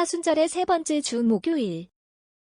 사순절의 세 번째 주 목요일.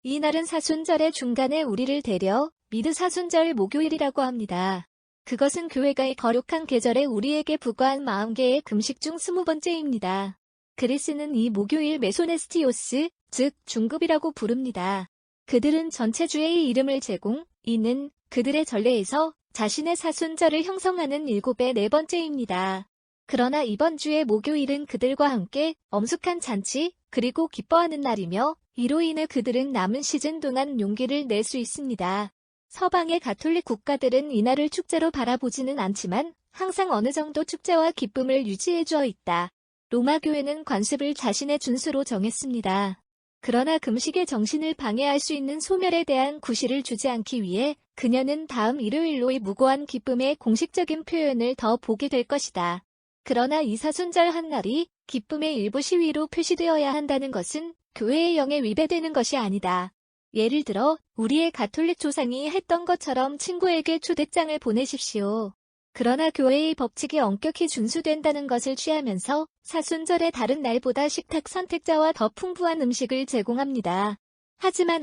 이날은 사순절의 중간에 우리를 데려 미드 사순절 목요일이라고 합니다. 그것은 교회가 이 거룩한 계절에 우리에게 부과한 40개의 금식 중 20번째입니다. 그리스는 이 목요일 메소네스티오스, 즉 중급이라고 부릅니다. 그들은 전체 주의 이름을 제공, 이는 그들의 전례에서 자신의 사순절을 형성하는 7의 네 번째입니다. 그러나 이번 주의 목요일은 그들과 함께 엄숙한 잔치, 그리고 기뻐하는 날이며 이로 인해 그들은 남은 시즌 동안 용기를 낼 수 있습니다. 서방의 가톨릭 국가들은 이날을 축제로 바라보지는 않지만 항상 어느 정도 축제와 기쁨을 유지해주어 있다. 로마 교회는 관습을 자신의 준수로 정했습니다. 그러나 금식의 정신을 방해할 수 있는 소멸에 대한 구실을 주지 않기 위해 그녀는 다음 일요일로의 무고한 기쁨의 공식적인 표현을 더 보게 될 것이다. 그러나 이 사순절 한날이 기쁨의 일부 시위로 표시되어야 한다는 것은 교회의 영에 위배되는 것이 아니다. 예를 들어 우리의 가톨릭 조상이 했던 것처럼 친구에게 초대장을 보내십시오. 그러나 교회의 법칙이 엄격히 준수된다는 것을 취하면서 사순절의 다른 날보다 식탁 선택자와 더 풍부한 음식을 제공합니다. 하지만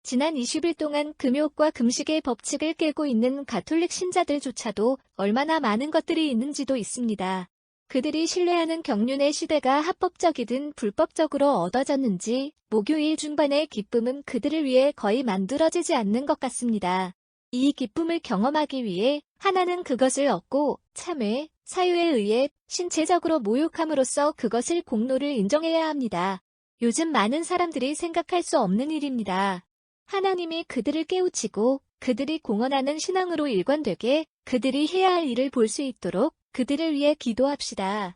지난 20일 동안 금욕과 금식의 법칙을 깨고 있는 가톨릭 신자들조차도 얼마나 많은 것들이 있는지도 있습니다. 그들이 신뢰하는 경륜의 시대가 합법적이든 불법적으로 얻어졌는지 목요일 중반의 기쁨은 그들을 위해 거의 만들어지지 않는 것 같습니다. 이 기쁨을 경험하기 위해 하나는 그것을 얻고 참회, 사유에 의해 신체적으로 모욕함으로써 그것을 공로를 인정해야 합니다. 요즘 많은 사람들이 생각할 수 없는 일입니다. 하나님이 그들을 깨우치고 그들이 공언하는 신앙으로 일관되게 그들이 해야 할 일을 볼 수 있도록 그들을 위해 기도합시다.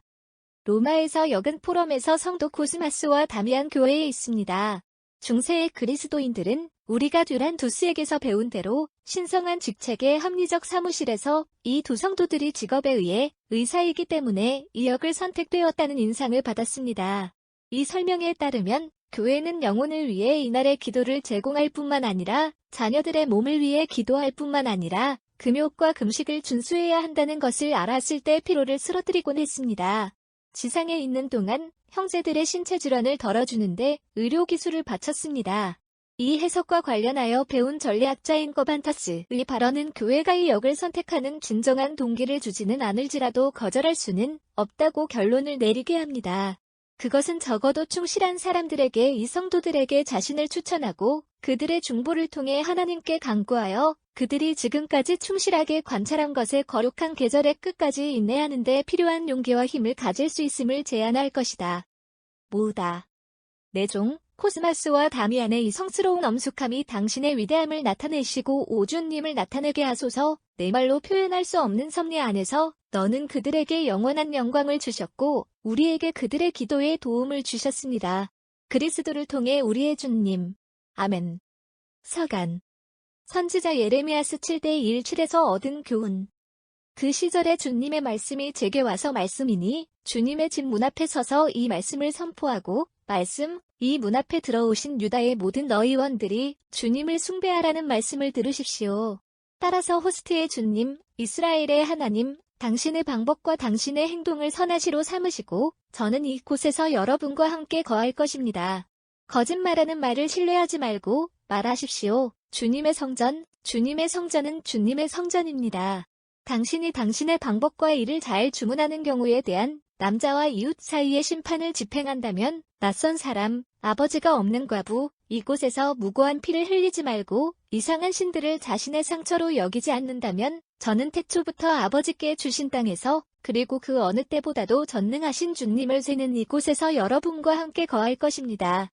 로마에서 역은 포럼에서 성도 코스마스와 다미안 교회에 있습니다. 중세의 그리스도인들은 우리가 듀란두스에게서 배운 대로 신성한 직책의 합리적 사무실에서 이 두 성도들이 직업에 의해 의사이기 때문에 이 역을 선택되었다는 인상을 받았습니다. 이 설명에 따르면 교회는 영혼을 위해 이날의 기도를 제공할 뿐만 아니라 자녀들의 몸을 위해 기도할 뿐만 아니라 금욕과 금식을 준수해야 한다는 것을 알았을 때 피로를 쓰러뜨리곤 했습니다. 지상에 있는 동안 형제들의 신체 질환을 덜어주는데 의료기술을 바쳤습니다. 이 해석과 관련하여 배운 전례학자인 거반타스의 발언은 교회가 이 역을 선택하는 진정한 동기를 주지는 않을지라도 거절할 수는 없다고 결론을 내리게 합니다. 그것은 적어도 충실한 사람들에게 이 성도들에게 자신을 추천하고 그들의 중보를 통해 하나님께 간구하여 그들이 지금까지 충실하게 관찰한 것의 거룩한 계절의 끝까지 인내하는 데 필요한 용기와 힘을 가질 수 있음을 제안할 것이다. 모으다. 내 종 코스마스와 다미안의 이 성스러운 엄숙함이 당신의 위대함을 나타내시고 오주님을 나타내게 하소서. 내 말로 표현할 수 없는 섭리 안에서 너는 그들에게 영원한 영광을 주셨고 우리에게 그들의 기도에 도움을 주셨습니다. 그리스도를 통해 우리의 주님. 아멘. 서간. 선지자 예레미야스 7대 1-7에서 얻은 교훈. 그 시절에 주님의 말씀이 제게 와서 말씀이니 주님의 집 문 앞에 서서 이 말씀을 선포하고 이 문 앞에 들어오신 유다의 모든 너희원들이 주님을 숭배하라는 말씀을 들으십시오. 따라서 호스트의 주님, 이스라엘의 하나님, 당신의 방법과 당신의 행동을 선하시로 삼으시고 저는 이곳에서 여러분과 함께 거할 것입니다. 거짓말하는 말을 신뢰하지 말고 말하십시오. 주님의 성전은 주님의 성전입니다. 당신이 당신의 방법과 일을 잘 주문하는 경우에 대한 남자와 이웃 사이의 심판을 집행한다면 낯선 사람, 아버지가 없는 과부, 이곳에서 무고한 피를 흘리지 말고 이상한 신들을 자신의 상처로 여기지 않는다면 저는 태초부터 아버지께 주신 땅에서 그리고 그 어느 때보다도 전능하신 주님을 세는 이곳에서 여러분과 함께 거할 것입니다.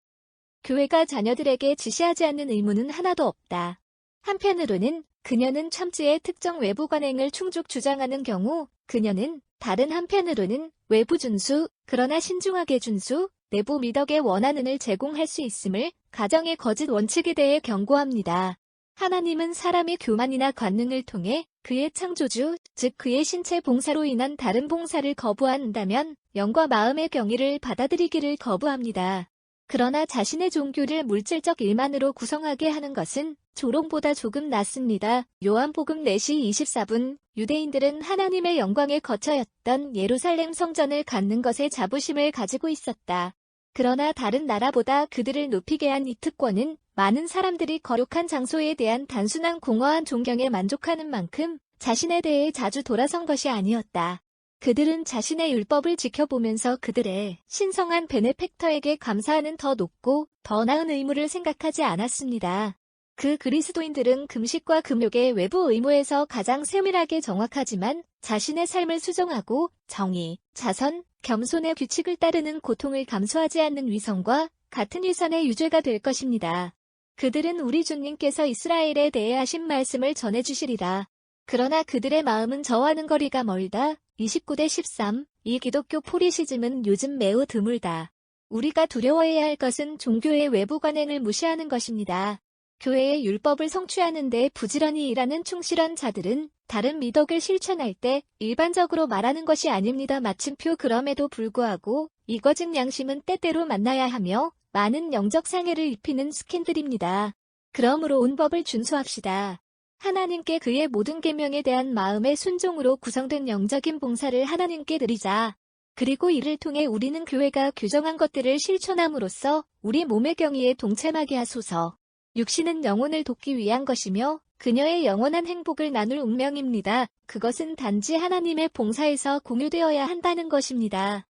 교회가 자녀들에게 지시하지 않는 의무는 하나도 없다. 한편으로는 그녀는 참지의 특정 외부 관행을 충족 주장하는 경우 그녀는 다른 한편으로는 외부 준수, 그러나 신중하게 준수, 내부 미덕의 원하는을 제공할 수 있음을 가정의 거짓 원칙에 대해 경고합니다. 하나님은 사람의 교만이나 관능을 통해 그의 창조주, 즉 그의 신체 봉사로 인한 다른 봉사를 거부한다면 영과 마음의 경의를 받아들이기를 거부합니다. 그러나 자신의 종교를 물질적 일만으로 구성하게 하는 것은 조롱보다 조금 낫습니다. 요한복음 4시 24분 유대인들은 하나님의 영광의 거처였던 예루살렘 성전을 갖는 것에 자부심을 가지고 있었다. 그러나 다른 나라보다 그들을 높이게 한 이 특권은 많은 사람들이 거룩한 장소에 대한 단순한 공허한 존경에 만족하는 만큼 자신에 대해 자주 돌아선 것이 아니었다. 그들은 자신의 율법을 지켜보면서 그들의 신성한 베네펙터에게 감사하는 더 높고 더 나은 의무를 생각하지 않았습니다. 그 그리스도인들은 금식과 금욕의 외부 의무에서 가장 세밀하게 정확하지만 자신의 삶을 수정하고 정의, 자선, 겸손의 규칙을 따르는 고통을 감수하지 않는 위선과 같은 위선의 유죄가 될 것입니다. 그들은 우리 주님께서 이스라엘에 대해 하신 말씀을 전해주시리라. 그러나 그들의 마음은 저와는 거리가 멀다. 29대 13. 이 기독교 포리시즘은 요즘 매우 드물다. 우리가 두려워해야 할 것은 종교의 외부 관행을 무시하는 것입니다. 교회의 율법을 성취하는 데 부지런히 일하는 충실한 자들은 다른 미덕을 실천할 때 일반적으로 말하는 것이 아닙니다. 마침표 그럼에도 불구하고 이거짓 양심은 때때로 만나야 하며 많은 영적 상해를 입히는 스캔들입니다. 그러므로 온 법을 준수합시다. 하나님께 그의 모든 계명에 대한 마음의 순종으로 구성된 영적인 봉사를 하나님께 드리자. 그리고 이를 통해 우리는 교회가 규정한 것들을 실천함으로써 우리 몸의 경의에 동참하게 하소서. 육신은 영혼을 돕기 위한 것이며 그녀의 영원한 행복을 나눌 운명입니다. 그것은 단지 하나님의 봉사에서 공유되어야 한다는 것입니다.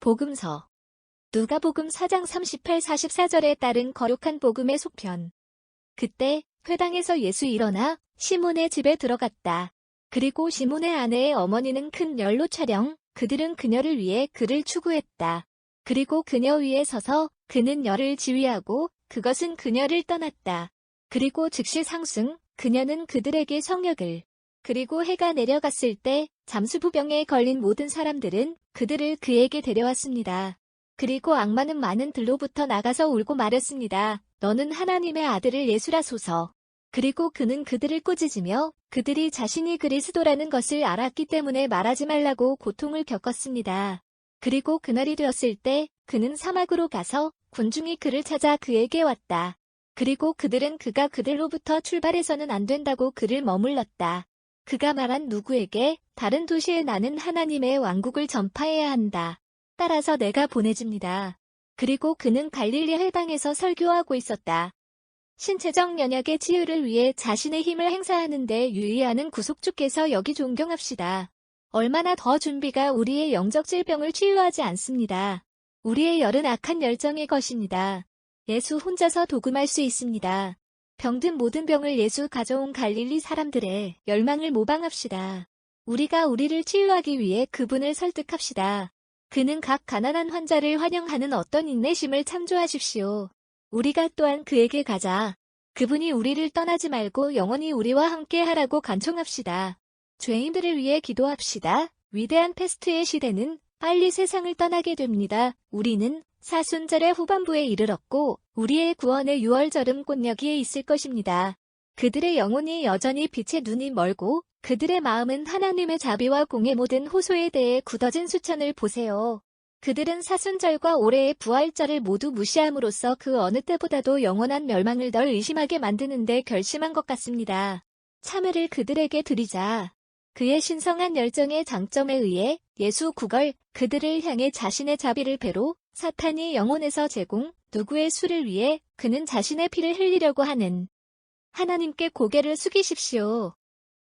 복음서 누가복음 4장 38-44절에 따른 거룩한 복음의 속편. 그때 회당에서 예수 일어나 시몬의 집에 들어갔다. 그리고 시몬의 아내의 어머니는 큰 열로 촬영, 그들은 그녀를 위해 그를 추구했다. 그리고 그녀 위에 서서 그는 열을 지휘하고 그것은 그녀를 떠났다. 그리고 즉시 상승, 그녀는 그들에게 성역을. 그리고 해가 내려갔을 때 잠수부병에 걸린 모든 사람들은 그들을 그에게 데려왔습니다. 그리고 악마는 많은 들로부터 나가서 울고 말했습니다. 너는 하나님의 아들을 예수라소서. 그리고 그는 그들을 꾸짖으며 그들이 자신이 그리스도라는 것을 알았기 때문에 말하지 말라고 고통을 겪었습니다. 그리고 그날이 되었을 때 그는 사막으로 가서 군중이 그를 찾아 그에게 왔다. 그리고 그들은 그가 그들로부터 출발해서는 안 된다고 그를 머물렀다. 그가 말한 누구에게 다른 도시에 나는 하나님의 왕국을 전파해야 한다. 따라서 내가 보내집니다. 그리고 그는 갈릴리 해당에서 설교하고 있었다. 신체적 연약의 치유를 위해 자신의 힘을 행사하는 데 유의하는 구속주께서 여기 존경합시다. 얼마나 더 준비가 우리의 영적 질병을 치유하지 않습니다. 우리의 열은 악한 열정의 것입니다. 예수 혼자서 도금할 수 있습니다. 병든 모든 병을 예수 가져온 갈릴리 사람들의 열망을 모방합시다. 우리가 우리를 치유하기 위해 그분을 설득합시다. 그는 각 가난한 환자를 환영하는 어떤 인내심을 참조하십시오. 우리가 또한 그에게 가자. 그분이 우리를 떠나지 말고 영원히 우리와 함께 하라고 간청합시다. 죄인들을 위해 기도합시다. 위대한 패스트의 시대는 빨리 세상을 떠나게 됩니다. 우리는 사순절의 후반부에 이르렀고 우리의 구원의 유월절은 곧 여기에 있을 것입니다. 그들의 영혼이 여전히 빛의 눈이 멀고 그들의 마음은 하나님의 자비와 공의 모든 호소에 대해 굳어진 수천을 보세요. 그들은 사순절과 올해의 부활절을 모두 무시함으로써 그 어느 때보다도 영원한 멸망을 덜 의심하게 만드는 데 결심한 것 같습니다. 참회를 그들에게 드리자. 그의 신성한 열정의 장점에 의해 예수 구걸 그들을 향해 자신의 자비를 배로 사탄이 영혼에서 제공 누구의 수를 위해 그는 자신의 피를 흘리려고 하는 하나님께 고개를 숙이십시오.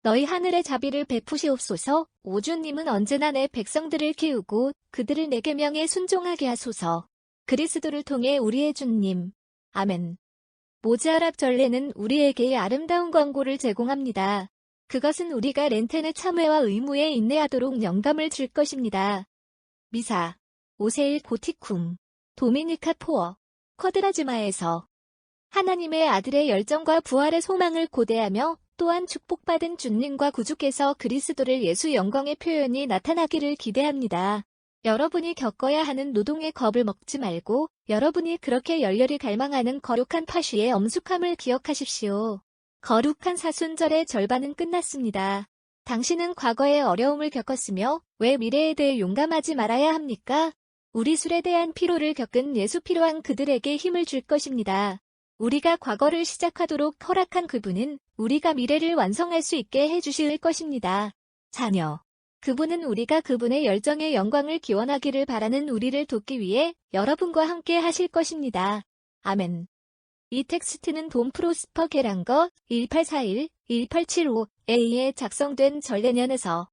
너희 하늘의 자비를 베푸시옵소서. 오 주님은 언제나 내 백성들을 키우고 그들을 내 계명에 순종하게 하소서. 그리스도를 통해 우리의 주님. 아멘. 모즈아랍 전례는 우리에게 아름다운 광고를 제공합니다. 그것은 우리가 렌텐의 참회와 의무에 인내하도록 영감을 줄 것입니다. 미사. 오세일 고티쿰. 도미니카 포어. 쿼드라즈마에서 하나님의 아들의 열정과 부활의 소망을 고대하며 또한 축복받은 주님과 구주께서 그리스도를 예수 영광의 표현이 나타나기를 기대합니다. 여러분이 겪어야 하는 노동의 겁을 먹지 말고 여러분이 그렇게 열렬히 갈망하는 거룩한 파쉬의 엄숙함을 기억하십시오. 거룩한 사순절의 절반은 끝났습니다. 당신은 과거에 어려움을 겪었으며 왜 미래에 대해 용감하지 말아야 합니까? 우리 술에 대한 피로를 겪은 예수 필요한 그들에게 힘을 줄 것입니다. 우리가 과거를 시작하도록 허락한 그분은 우리가 미래를 완성할 수 있게 해주실 것입니다. 자녀. 그분은 우리가 그분의 열정의 영광을 기원하기를 바라는 우리를 돕기 위해 여러분과 함께 하실 것입니다. 아멘. 이 텍스트는 돈 프로스퍼 게랑거 1841-1875A에 작성된 전래년에서